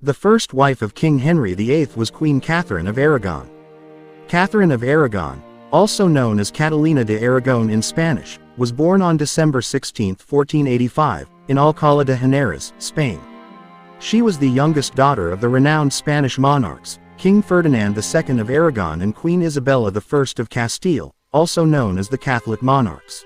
The first wife of King Henry VIII was Queen Catherine of Aragon. Catherine of Aragon, also known as Catalina de Aragon in Spanish, was born on December 16, 1485, in Alcalá de Henares, Spain. She was the youngest daughter of the renowned Spanish monarchs, King Ferdinand II of Aragon and Queen Isabella I of Castile, also known as the Catholic monarchs.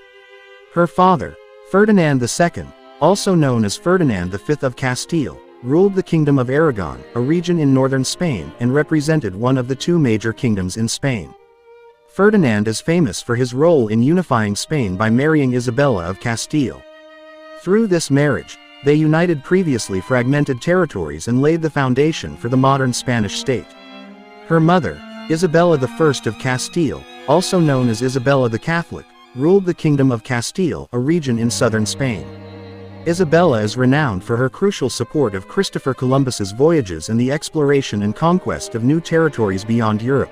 Her father, Ferdinand II, also known as Ferdinand V of Castile, ruled the Kingdom of Aragon, a region in northern Spain, and represented one of the two major kingdoms in Spain. Ferdinand is famous for his role in unifying Spain by marrying Isabella of Castile. Through this marriage, they united previously fragmented territories and laid the foundation for the modern Spanish state. Her mother, Isabella I of Castile, also known as Isabella the Catholic, ruled the Kingdom of Castile, a region in southern Spain. Isabella is renowned for her crucial support of Christopher Columbus's voyages and the exploration and conquest of new territories beyond Europe.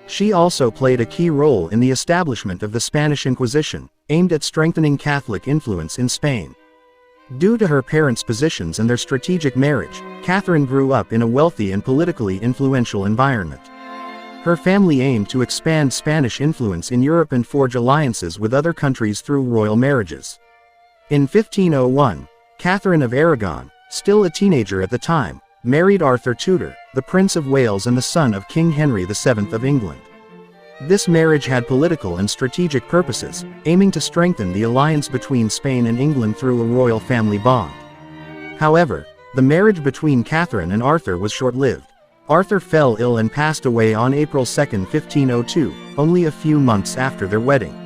She also played a key role in the establishment of the Spanish Inquisition, aimed at strengthening Catholic influence in Spain. Due to her parents' positions and their strategic marriage, Catherine grew up in a wealthy and politically influential environment. Her family aimed to expand Spanish influence in Europe and forge alliances with other countries through royal marriages. In 1501, Catherine of Aragon, still a teenager at the time, married Arthur Tudor, the Prince of Wales and the son of King Henry VII of England. This marriage had political and strategic purposes, aiming to strengthen the alliance between Spain and England through a royal family bond. However, the marriage between Catherine and Arthur was short-lived. Arthur fell ill and passed away on April 2, 1502, only a few months after their wedding.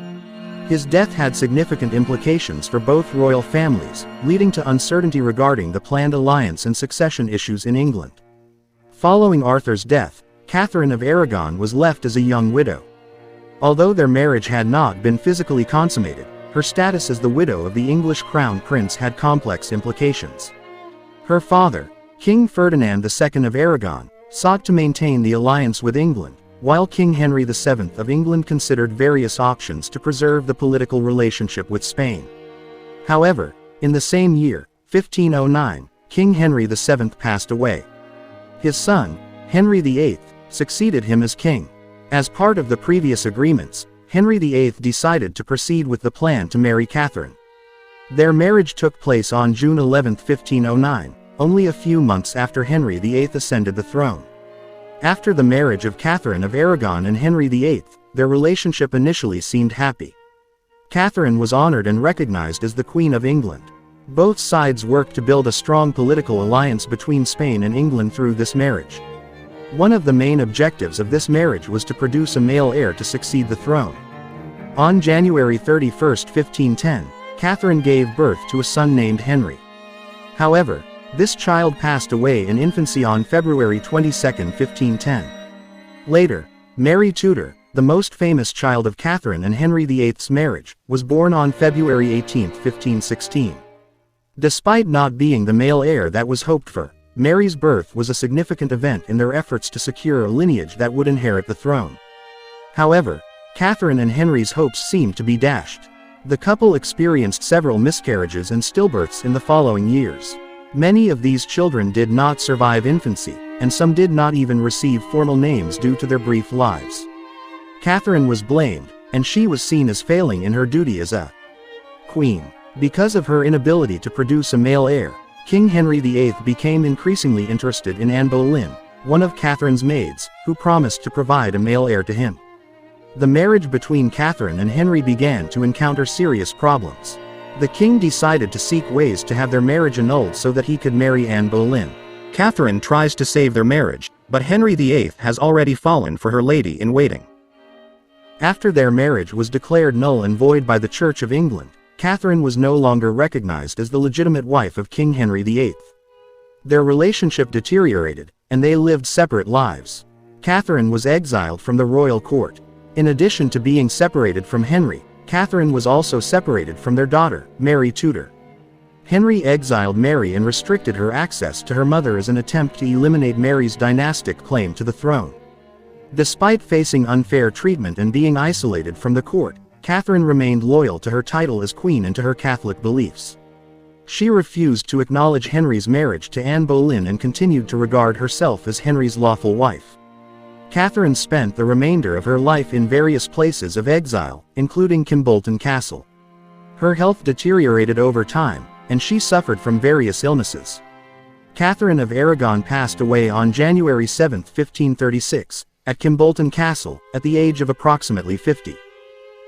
His death had significant implications for both royal families, leading to uncertainty regarding the planned alliance and succession issues in England. Following Arthur's death, Catherine of Aragon was left as a young widow. Although their marriage had not been physically consummated, her status as the widow of the English crown prince had complex implications. Her father, King Ferdinand II of Aragon, sought to maintain the alliance with England, while King Henry VII of England considered various options to preserve the political relationship with Spain. However, in the same year, 1509, King Henry VII passed away. His son, Henry VIII, succeeded him as king. As part of the previous agreements, Henry VIII decided to proceed with the plan to marry Catherine. Their marriage took place on June 11, 1509, only a few months after Henry VIII ascended the throne. After the marriage of Catherine of Aragon and Henry VIII, their relationship initially seemed happy. Catherine was honored and recognized as the Queen of England. Both sides worked to build a strong political alliance between Spain and England through this marriage. One of the main objectives of this marriage was to produce a male heir to succeed the throne. On January 31, 1510, Catherine gave birth to a son named Henry. However, this child passed away in infancy on February 22, 1510. Later, Mary Tudor, the most famous child of Catherine and Henry VIII's marriage, was born on February 18, 1516. Despite not being the male heir that was hoped for, Mary's birth was a significant event in their efforts to secure a lineage that would inherit the throne. However, Catherine and Henry's hopes seemed to be dashed. The couple experienced several miscarriages and stillbirths in the following years. Many of these children did not survive infancy, and some did not even receive formal names due to their brief lives. Catherine was blamed, and she was seen as failing in her duty as a queen. Because of her inability to produce a male heir, King Henry VIII became increasingly interested in Anne Boleyn, one of Catherine's maids, who promised to provide a male heir to him. The marriage between Catherine and Henry began to encounter serious problems. The king decided to seek ways to have their marriage annulled so that he could marry Anne Boleyn. Catherine tries to save their marriage, but Henry VIII has already fallen for her lady-in-waiting. After their marriage was declared null and void by the Church of England, Catherine was no longer recognized as the legitimate wife of King Henry VIII. Their relationship deteriorated, and they lived separate lives. Catherine was exiled from the royal court. In addition to being separated from Henry, Catherine was also separated from their daughter, Mary Tudor. Henry exiled Mary and restricted her access to her mother as an attempt to eliminate Mary's dynastic claim to the throne. Despite facing unfair treatment and being isolated from the court, Catherine remained loyal to her title as queen and to her Catholic beliefs. She refused to acknowledge Henry's marriage to Anne Boleyn and continued to regard herself as Henry's lawful wife. Katherine spent the remainder of her life in various places of exile, including Kimbolton Castle. Her health deteriorated over time, and she suffered from various illnesses. Katherine of Aragon passed away on January 7, 1536, at Kimbolton Castle, at the age of approximately 50.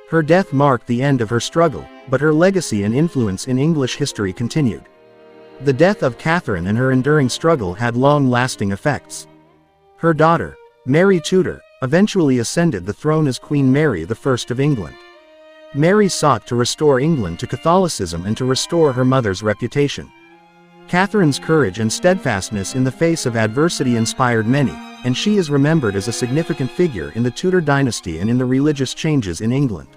Her death marked the end of her struggle, but her legacy and influence in English history continued. The death of Katherine and her enduring struggle had long-lasting effects. Her daughter, Mary Tudor, eventually ascended the throne as Queen Mary I of England. Mary sought to restore England to Catholicism and to restore her mother's reputation. Katherine's courage and steadfastness in the face of adversity inspired many, and she is remembered as a significant figure in the Tudor dynasty and in the religious changes in England.